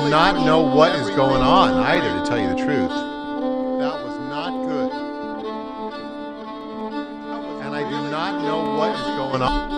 not know what is going on either, to tell you the truth. That was not good. And I do not know what is going on.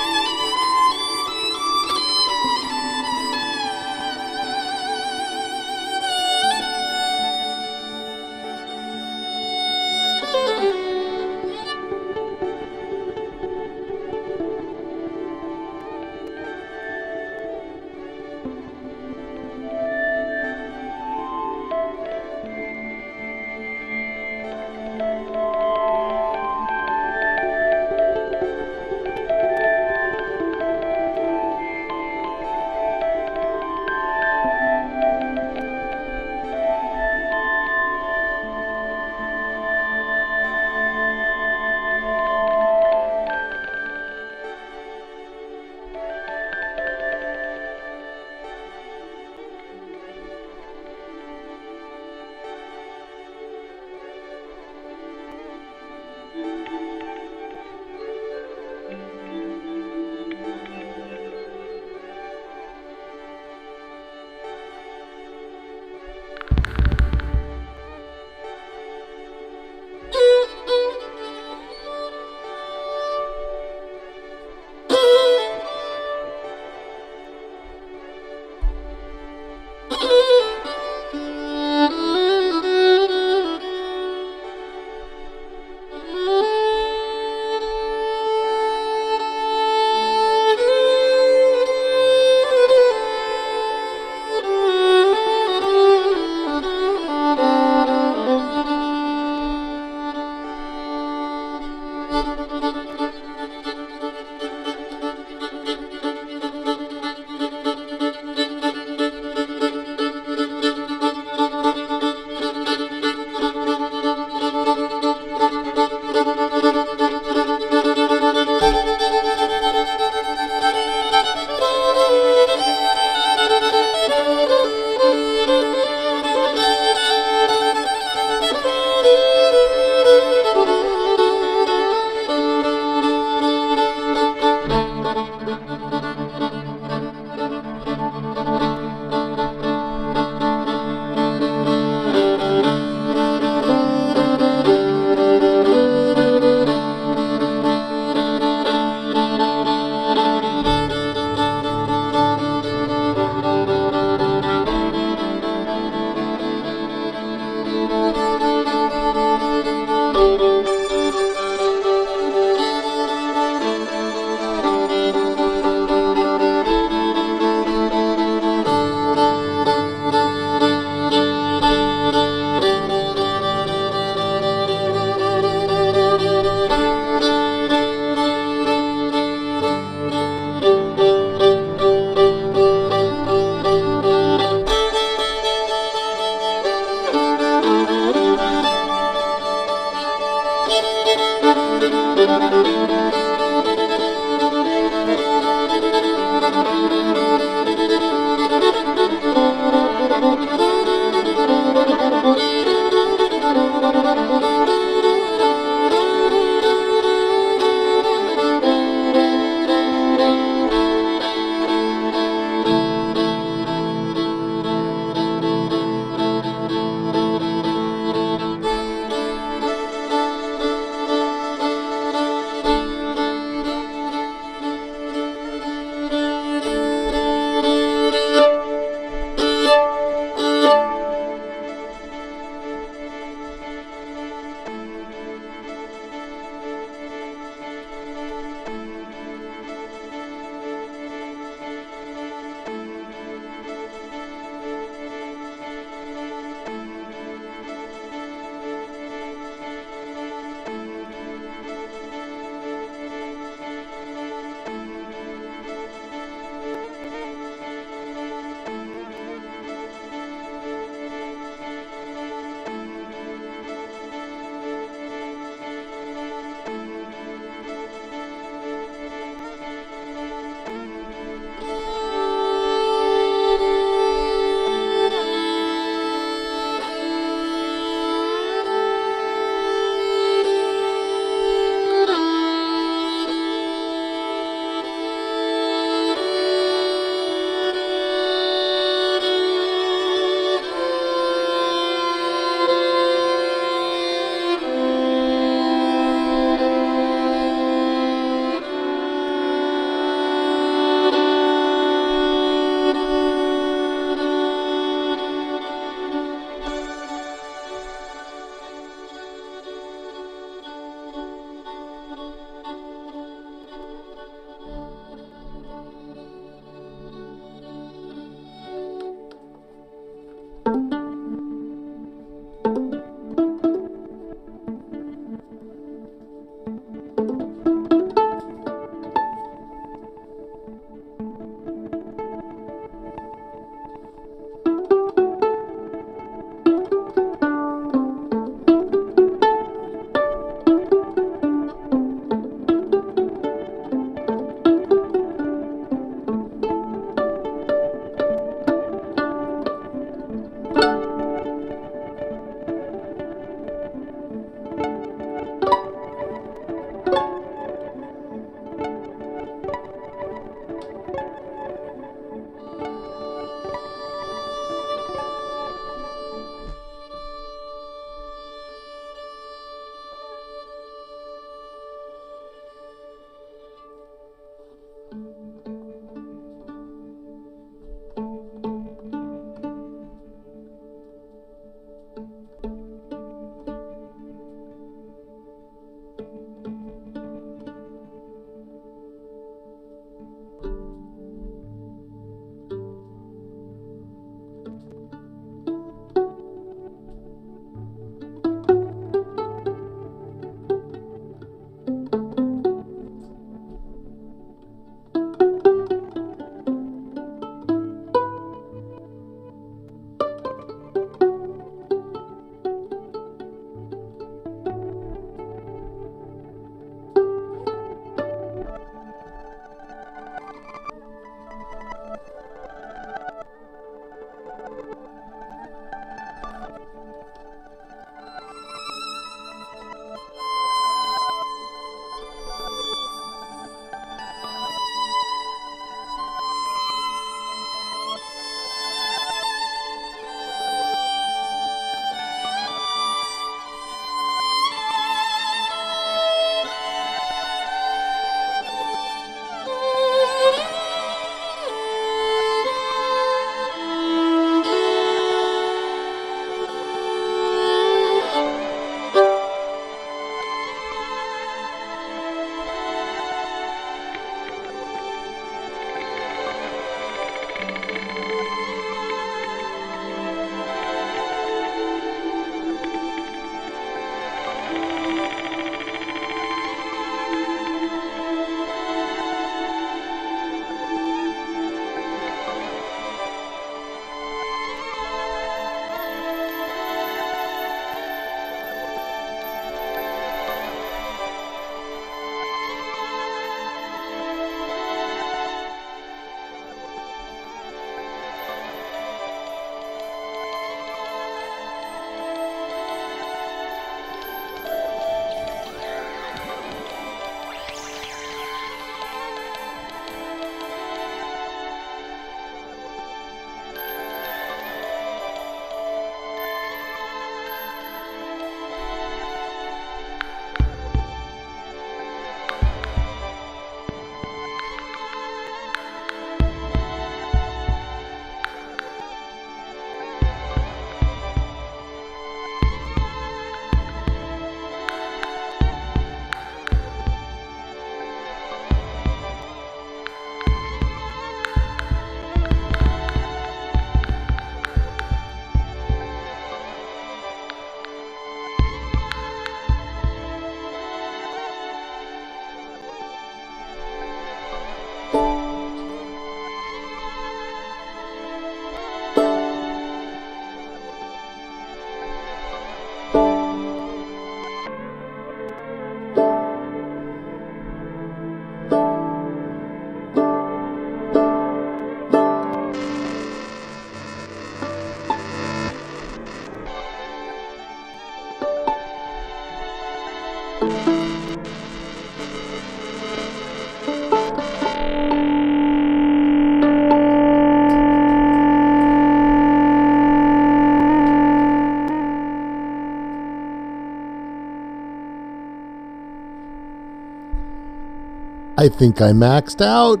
I think I maxed out.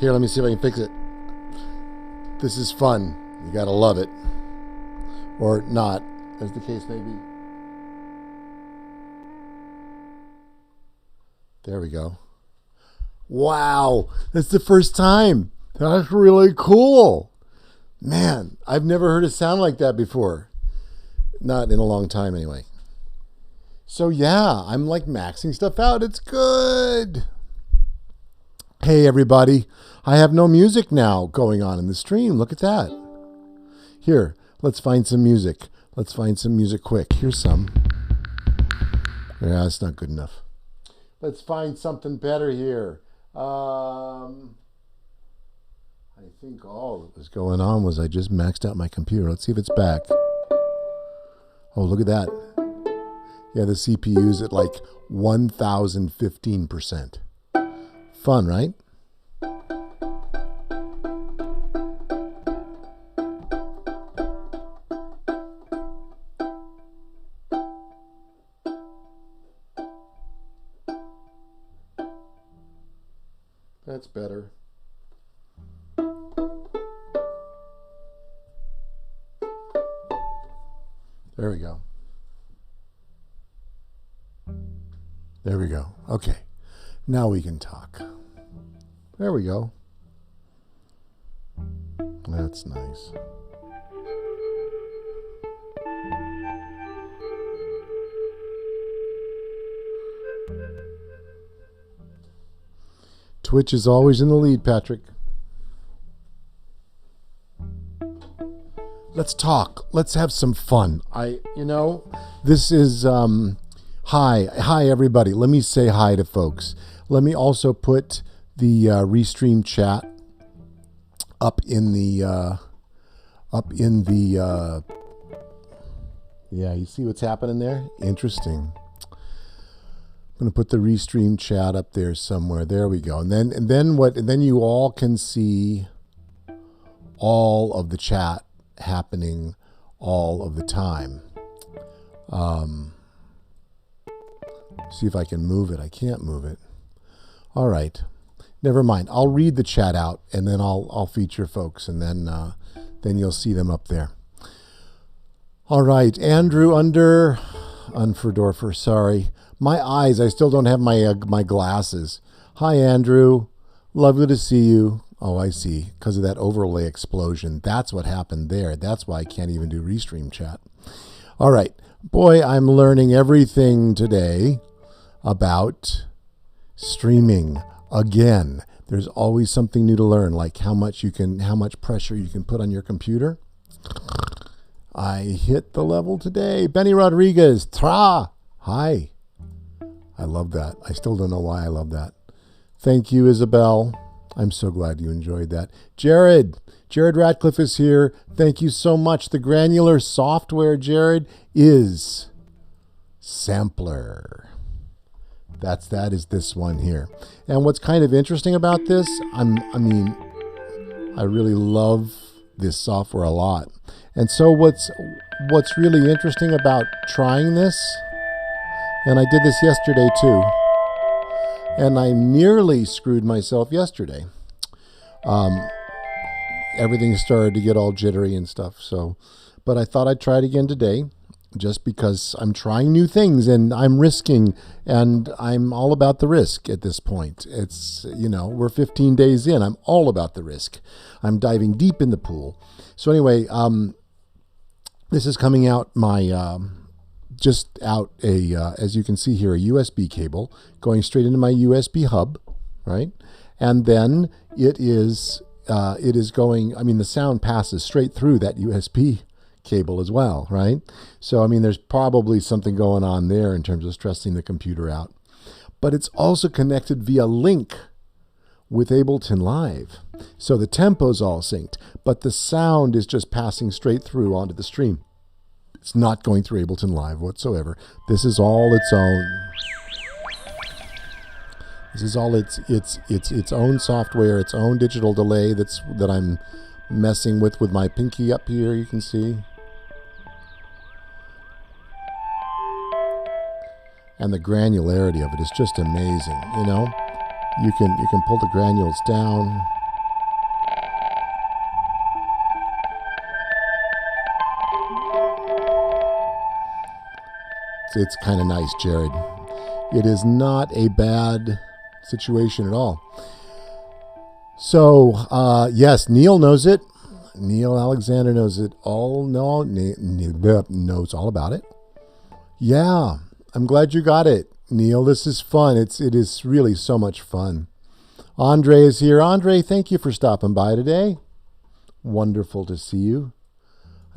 Here, let me see if I can fix it. This is fun. You gotta love it. Or not, as the case may be. There we go. Wow, that's the first time. That's really cool. Man, I've never heard a sound like that before. Not in a long time anyway. So yeah, I'm like maxing stuff out. It's good. Hey everybody, I have no music now going on in the stream. Look at that. Here, let's find some music. Let's find some music quick. Here's some. Yeah, that's not good enough. Let's find something better here. I think all that was going on was I just maxed out my computer. Let's see if it's back. Oh, look at that. Yeah, the CPU's at like 1015%. Fun, right? That's better. There we go. There we go. Okay. Now we can talk. There we go. That's nice. Twitch is always in the lead, Patrick. Let's talk. Let's have some fun. This is, hi everybody. Let me say hi to folks. Let me also put the Restream chat up in the, yeah, you see what's happening there? Interesting. I'm going to put the Restream chat up there somewhere. There we go. And then you all can see all of the chat happening all of the time. See if I can move it. I can't move it. All right. Never mind. I'll read the chat out and then I'll feature folks and then you'll see them up there. All right. Andrew Unferdorfer, sorry. My eyes, I still don't have my glasses. Hi, Andrew. Lovely to see you. Oh, I see. Because of that overlay explosion. That's what happened there. That's why I can't even do Restream chat. All right. Boy, I'm learning everything today about streaming. Again, there's always something new to learn, like how much pressure you can put on your computer. I hit the level today. Benny Rodriguez. Tra. Hi. I love that. I still don't know why I love that. Thank you, Isabel. I'm so glad you enjoyed that. Jared Ratcliffe is here. Thank you so much. The granular software, Jared, is Sampler. That is this one here. And what's kind of interesting about this, I really love this software a lot. And so what's really interesting about trying this, and I did this yesterday too, and I nearly screwed myself yesterday. Everything started to get all jittery and stuff. But I thought I'd try it again today, just because I'm trying new things and I'm risking, and I'm all about the risk at this point. It's, we're 15 days in. I'm all about the risk. I'm diving deep in the pool. So anyway, this is coming out as you can see here, a USB cable going straight into my USB hub, right? And then it is going, the sound passes straight through that USB cable as well, right? So, there's probably something going on there in terms of stressing the computer out. But it's also connected via link with Ableton Live. So the tempo's all synced, but the sound is just passing straight through onto the stream. It's not going through Ableton Live whatsoever. This is all its own. This is all its own software, its own digital delay that I'm messing with my pinky up here, you can see. And the granularity of it is just amazing, you know? You can pull the granules down. It's kind of nice, Jared. It is not a bad situation at all. So, yes, Neil knows it. Neil Alexander knows it all. No, knows all about it. Yeah, I'm glad you got it, Neil. This is fun. It is really so much fun. Andre is here. Andre, thank you for stopping by today. Wonderful to see you.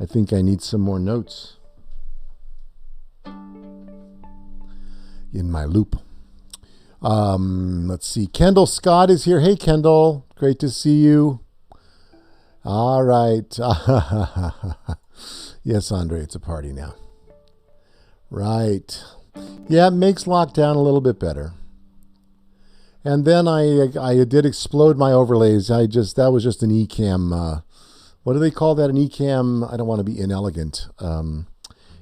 I think I need some more notes in my loop. Let's see. Kendall Scott is here. Hey, Kendall. Great to see you. All right. Yes, Andre, it's a party now. Right. Yeah, it makes lockdown a little bit better. And then I did explode my overlays. That was just an Ecamm. What do they call that? An Ecamm. I don't want to be inelegant.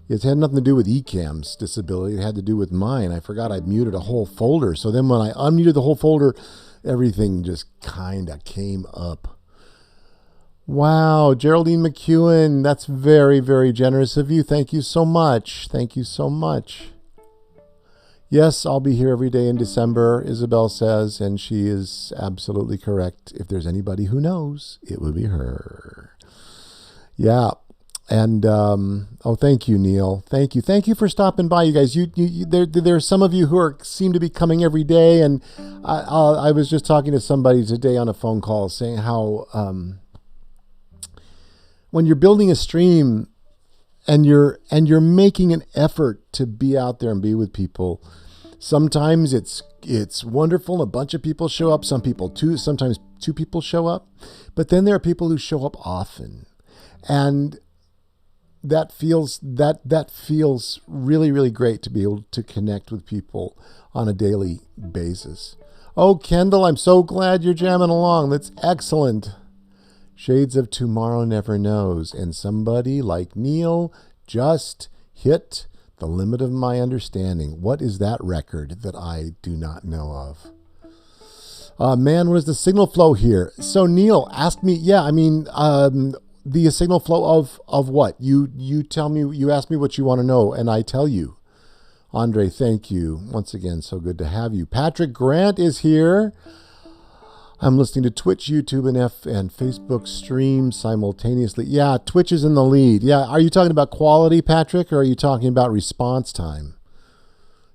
It had nothing to do with Ecamm's disability. It had to do with mine. I forgot I muted a whole folder. So then when I unmuted the whole folder, everything just kind of came up. Wow, Geraldine McEwen, that's very, very generous of you. Thank you so much. Thank you so much. Yes, I'll be here every day in December, Isabel says, and she is absolutely correct. If there's anybody who knows, it would be her. Yeah. And, thank you, Neil. Thank you for stopping by, you guys. There are some of you who seem to be coming every day. And I was just talking to somebody today on a phone call saying how, when you're building a stream and you're making an effort to be out there and be with people, sometimes it's wonderful. A bunch of people show up, sometimes two people show up, but then there are people who show up often. And that feels really, really great to be able to connect with people on a daily basis. Oh, Kendall, I'm so glad you're jamming along. That's excellent. Shades of Tomorrow Never Knows. And somebody like Neil just hit the limit of my understanding. What is that record that I do not know of? Man, what is the signal flow here? So Neil asked me, the signal flow of what? You tell me, you ask me what you want to know, and I tell you. Andre, thank you. Once again, so good to have you. Patrick Grant is here. I'm listening to Twitch, YouTube, and Facebook stream simultaneously. Yeah, Twitch is in the lead. Yeah, are you talking about quality, Patrick, or are you talking about response time?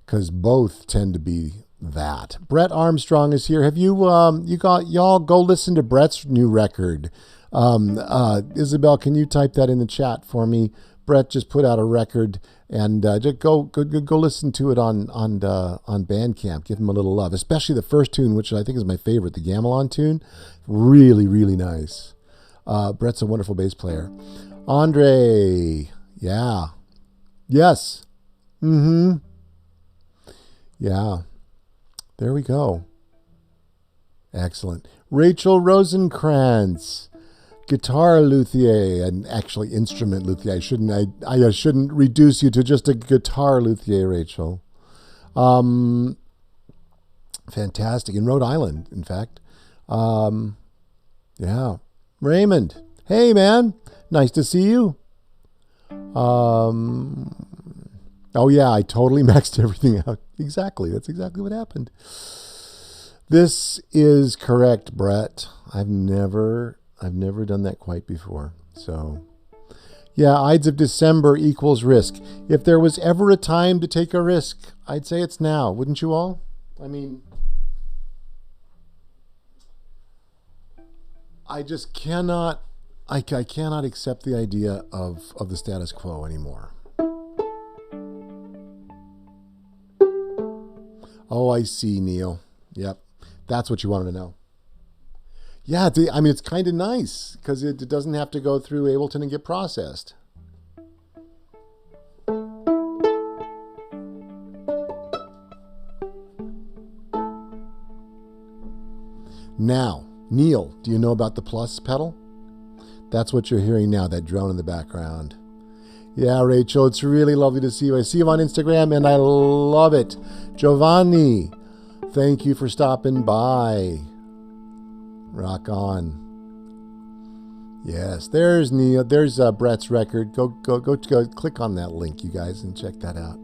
Because both tend to be that. Brett Armstrong is here. Have y'all go listen to Brett's new record? Isabel, can you type that in the chat for me? Brett just put out a record, and just go listen to it on Bandcamp. Give him a little love, especially the first tune, which I think is my favorite, the Gamelan tune. Really, really nice. Brett's a wonderful bass player. Andre, yeah, yes, yeah. There we go. Excellent. Rachel Rosenkrantz. Guitar luthier, and actually instrument luthier. I shouldn't reduce you to just a guitar luthier, Rachel. Fantastic. In Rhode Island, in fact. Yeah. Raymond. Hey, man. Nice to see you. Oh, yeah, I totally maxed everything out. Exactly. That's exactly what happened. This is correct, Brett. I've never done that quite before. So, yeah, Ides of December equals risk. If there was ever a time to take a risk, I'd say it's now. Wouldn't you all? I mean, I just cannot, I cannot accept the idea of the status quo anymore. Oh, I see, Neil. Yep. That's what you wanted to know. Yeah, it's kind of nice because it doesn't have to go through Ableton and get processed. Now, Neil, do you know about the plus pedal? That's what you're hearing now, that drone in the background. Yeah, Rachel, it's really lovely to see you. I see you on Instagram, and I love it. Giovanni, thank you for stopping by. Rock on. Yes, there's Neil. There's Brett's record. Go, click on that link, you guys, and check that out.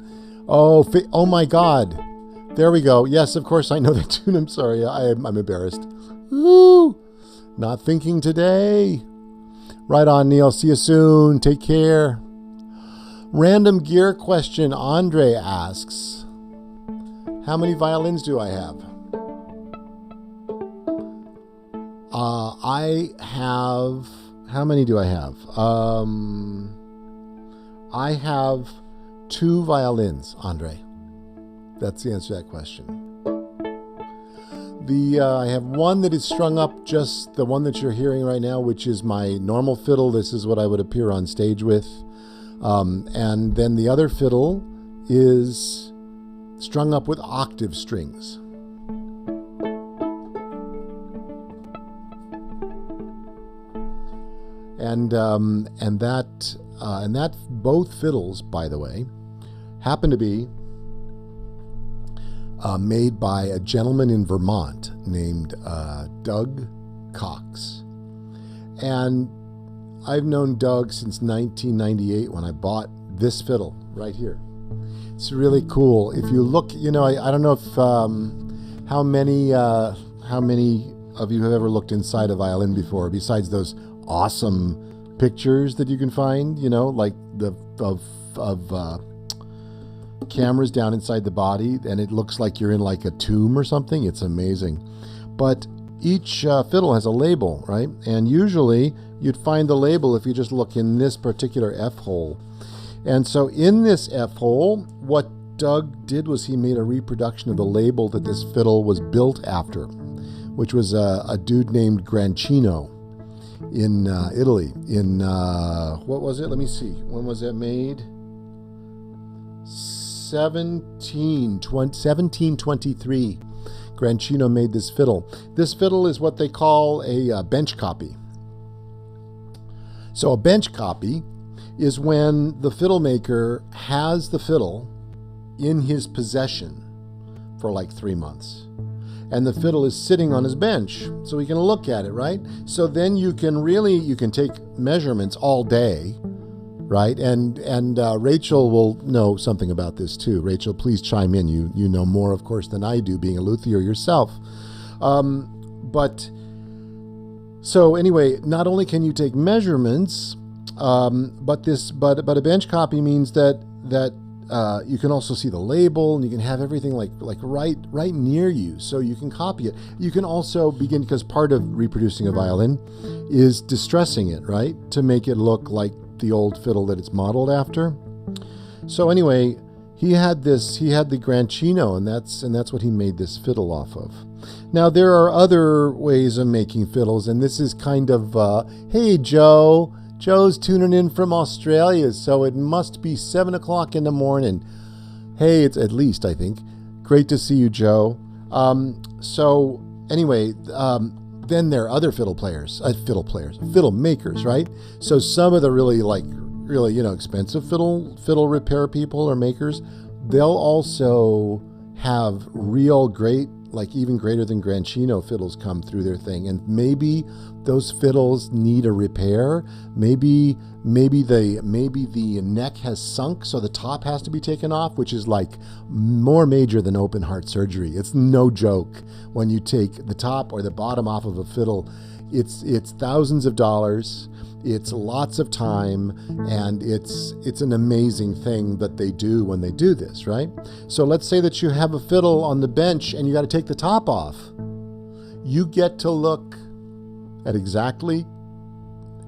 Oh my God. There we go. Yes, of course I know that tune. I'm sorry. I'm embarrassed. Woo! Not thinking today. Right on, Neil. See you soon. Take care. Random gear question. Andre asks, how many violins do I have? I have... How many do I have? I have 2 violins, Andre. That's the answer to that question. I have one that is strung up, just the one that you're hearing right now, which is my normal fiddle. This is what I would appear on stage with. And then the other fiddle is strung up with octave strings. And that both fiddles, by the way, happen to be made by a gentleman in Vermont named Doug Cox. And I've known Doug since 1998 when I bought this fiddle right here. It's really cool. If you look, I don't know if how many of you have ever looked inside a violin before, besides those awesome pictures that you can find, like of cameras down inside the body, and it looks like you're in like a tomb or something. It's amazing. But each fiddle has a label, right? And usually you'd find the label if you just look in this particular F-hole. And so in this F-hole, what Doug did was he made a reproduction of the label that this fiddle was built after, which was a dude named Grancino in Italy. In, what was it? Let me see. When was that made? 1723. Grancino made this fiddle. This fiddle is what they call a bench copy. So a bench copy is when the fiddle maker has the fiddle in his possession for like 3 months. And the fiddle is sitting on his bench, so he can look at it, right? So then you can take measurements all day, right? And Rachel will know something about this too. Rachel, please chime in. You know more, of course, than I do, being a luthier yourself. So anyway, not only can you take measurements, but a bench copy means that you can also see the label, and you can have everything like right near you, so you can copy it. You can also begin, because part of reproducing a violin is distressing it, right, to make it look like the old fiddle that it's modeled after. So anyway, he had the Grancino, and that's what he made this fiddle off of. Now there are other ways of making fiddles, and this is kind of hey Joe. Joe's tuning in from Australia, so it must be 7 o'clock in the morning. Hey, it's at least, I think. Great to see you, Joe. So anyway, then there are other fiddle makers, right? So some of the really expensive fiddle repair people or makers, they'll also have real great, like even greater than Grancino fiddles come through their thing. And maybe those fiddles need a repair. Maybe the neck has sunk, so the top has to be taken off, which is like more major than open heart surgery. It's no joke. When you take the top or the bottom off of a fiddle, it's thousands of dollars. It's lots of time, and it's an amazing thing that they do when they do this, right? So let's say that you have a fiddle on the bench and you got to take the top off. You get to look at exactly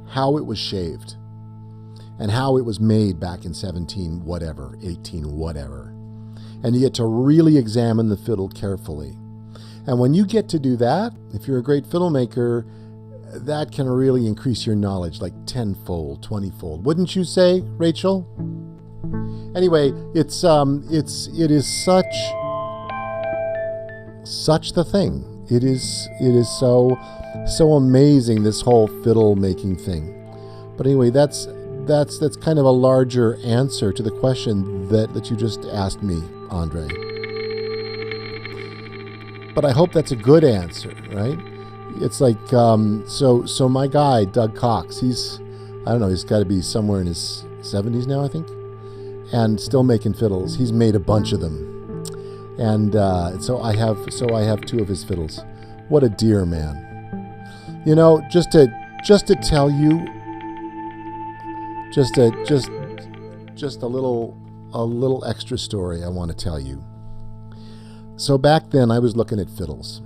how it was shaved and how it was made back in 17 whatever, 18 whatever. And you get to really examine the fiddle carefully. And when you get to do that, if you're a great fiddle maker, that can really increase your knowledge like 10-fold, 20-fold. Wouldn't you say, Rachel? Anyway, it is such the thing. It is so amazing, this whole fiddle making thing. But anyway, that's that's kind of a larger answer to the question that you just asked me, Andre. But I hope that's a good answer, right? It's like, so my guy, Doug Cox, he's got to be somewhere in his 70s now, I think, and still making fiddles. He's made a bunch of them. And so I have 2 of his fiddles. What a dear man. You know, just to tell you, just a little extra story I want to tell you. So back then I was looking at fiddles.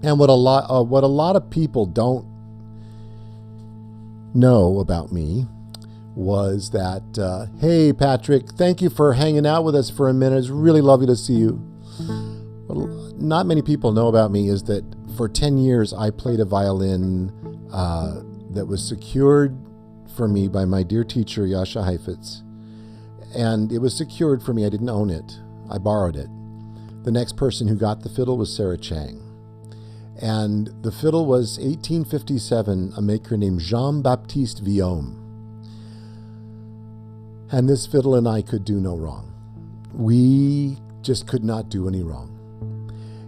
And what a lot of people don't know about me was that, hey, Patrick, thank you for hanging out with us for a minute. It's really lovely to see you. What not many people know about me is that for 10 years, I played a violin that was secured for me by my dear teacher, Yasha Heifetz. And it was secured for me. I didn't own it. I borrowed it. The next person who got the fiddle was Sarah Chang. And the fiddle was 1857, a maker named Jean-Baptiste Villaume. And this fiddle and I could do no wrong. We just could not do any wrong.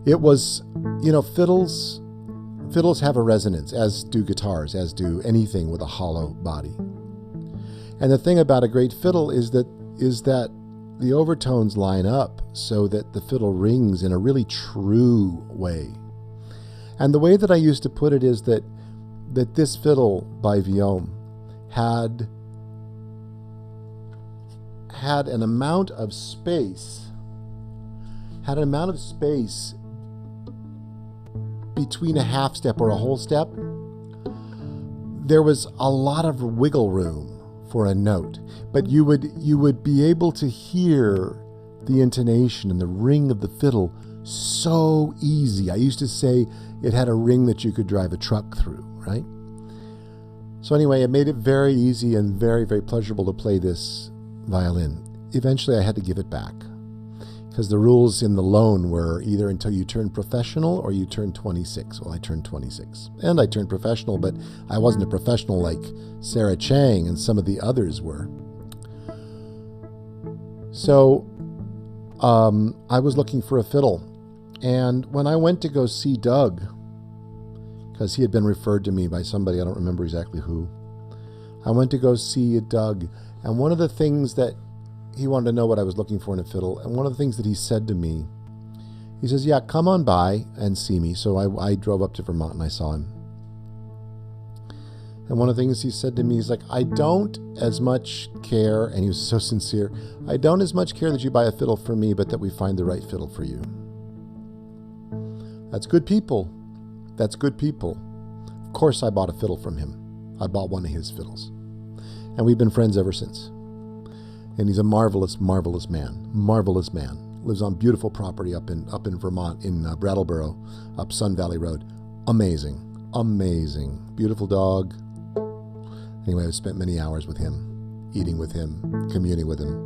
It was, you know, fiddles have a resonance, as do guitars, as do anything with a hollow body. And the thing about a great fiddle is that the overtones line up so that the fiddle rings in a really true way. And the way that I used to put it is that this fiddle by Villaume had an amount of space between a half step or a whole step. There was a lot of wiggle room for a note, but you would be able to hear the intonation and the ring of the fiddle so easy. I used to say it had a ring that you could drive a truck through, right? So anyway, it made it very easy and very, very pleasurable to play this violin. Eventually I had to give it back because the rules in the loan were either until you turned professional or you turned 26. Well, I turned 26 and I turned professional, but I wasn't a professional like Sarah Chang and some of the others were. So I was looking for a fiddle. And when I went to go see Doug, because he had been referred to me by somebody, I don't remember exactly who, I went to go see Doug. And one of the things that he wanted to know what I was looking for in a fiddle. And one of the things that he said to me, he says, yeah, come on by and see me. So I drove up to Vermont and I saw him. And one of the things he said to me, he's like, I don't as much care, and he was so sincere, I don't as much care that you buy a fiddle for me, but that we find the right fiddle for you. That's good people. That's good people. Of course I bought a fiddle from him. I bought one of his fiddles. And we've been friends ever since. And he's a marvelous, marvelous man. Marvelous man. Lives on beautiful property up in Vermont, in Brattleboro, up Sun Valley Road. Amazing. Amazing. Beautiful dog. Anyway, I've spent many hours with him, eating with him, communing with him.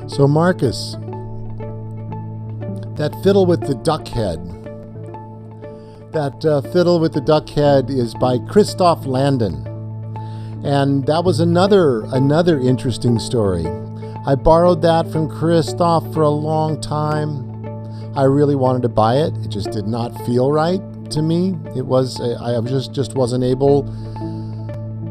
So Marcus, that fiddle with the duck head. That fiddle with the duck head is by Christoph Landon. And that was another interesting story. I borrowed that from Christoph for a long time. I really wanted to buy it. It just did not feel right to me. It was I just wasn't able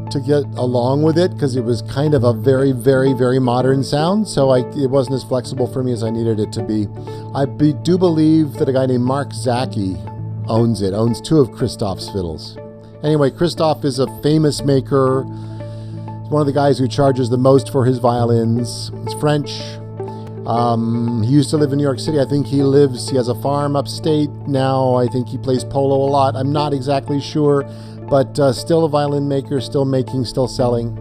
to get along with it because it was kind of a very, very, very modern sound. So it wasn't as flexible for me as I needed it to be. I do believe that a guy named Mark Zaki owns 2 of Christoph's fiddles. Anyway, Christoph is a famous maker. He's one of the guys who charges the most for his violins. He's French. He used to live in New York City. I think he has a farm upstate now. I think he plays polo a lot. I'm not exactly sure, but still a violin maker, still making, still selling.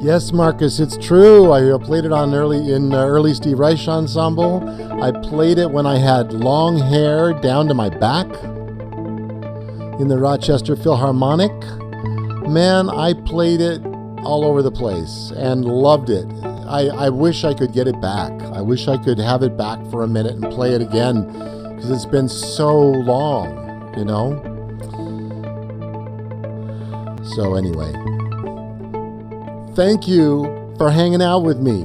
Yes, Marcus, it's true. I played it in early Steve Reich Ensemble. I played it when I had long hair down to my back in the Rochester Philharmonic. Man, I played it all over the place and loved it. I wish I could get it back. I wish I could have it back for a minute and play it again because it's been so long, you know? So anyway. Thank you for hanging out with me.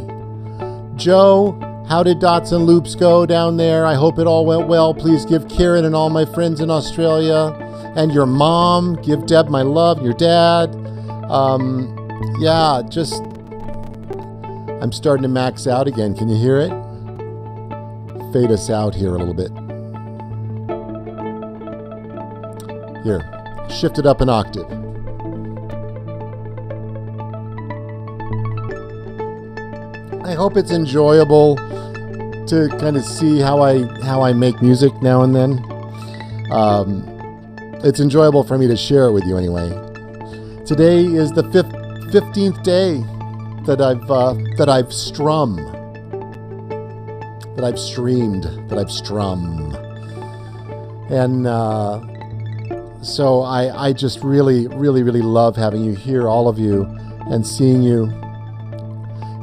Joe, how did Dots and Loops go down there? I hope it all went well. Please give Kieran and all my friends in Australia and your mom, give Deb my love, your dad. Yeah, just, I'm starting to max out again. Can you hear it? Fade us out here a little bit. Here, shift it up an octave. I hope it's enjoyable to kind of see how I make music now and then. It's enjoyable for me to share it with you anyway. Today is the 15th day that I've strummed, and so I just really love having you here, all of you, and seeing you.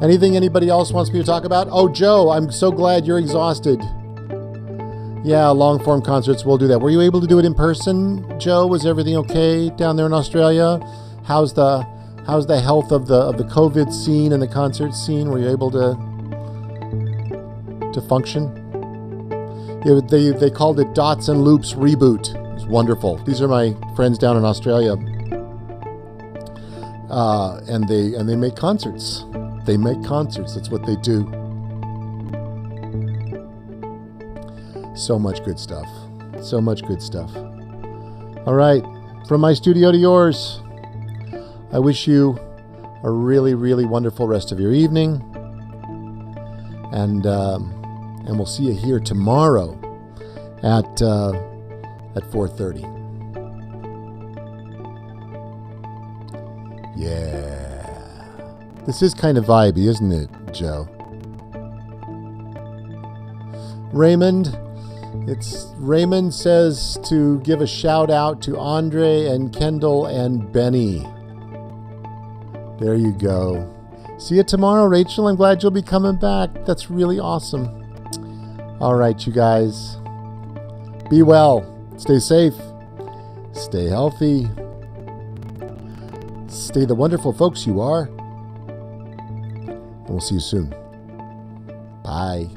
Anything anybody else wants me to talk about? Oh, Joe, I'm so glad you're exhausted. Yeah, long form concerts, we'll do that. Were you able to do it in person, Joe? Was everything okay down there in Australia? How's the health of the COVID scene and the concert scene? Were you able to function? They called it Dots and Loops Reboot. It was wonderful. These are my friends down in Australia, and they make concerts. They make concerts. That's what they do. So much good stuff. So much good stuff. All right. From my studio to yours, I wish you a really wonderful rest of your evening. And we'll see you here tomorrow at 4:30. Yeah. This is kind of vibey, isn't it, Joe? Raymond says to give a shout out to Andre and Kendall and Benny. There you go. See you tomorrow, Rachel. I'm glad you'll be coming back. That's really awesome. All right, you guys. Be well. Stay safe. Stay healthy. Stay the wonderful folks you are. And we'll see you soon. Bye.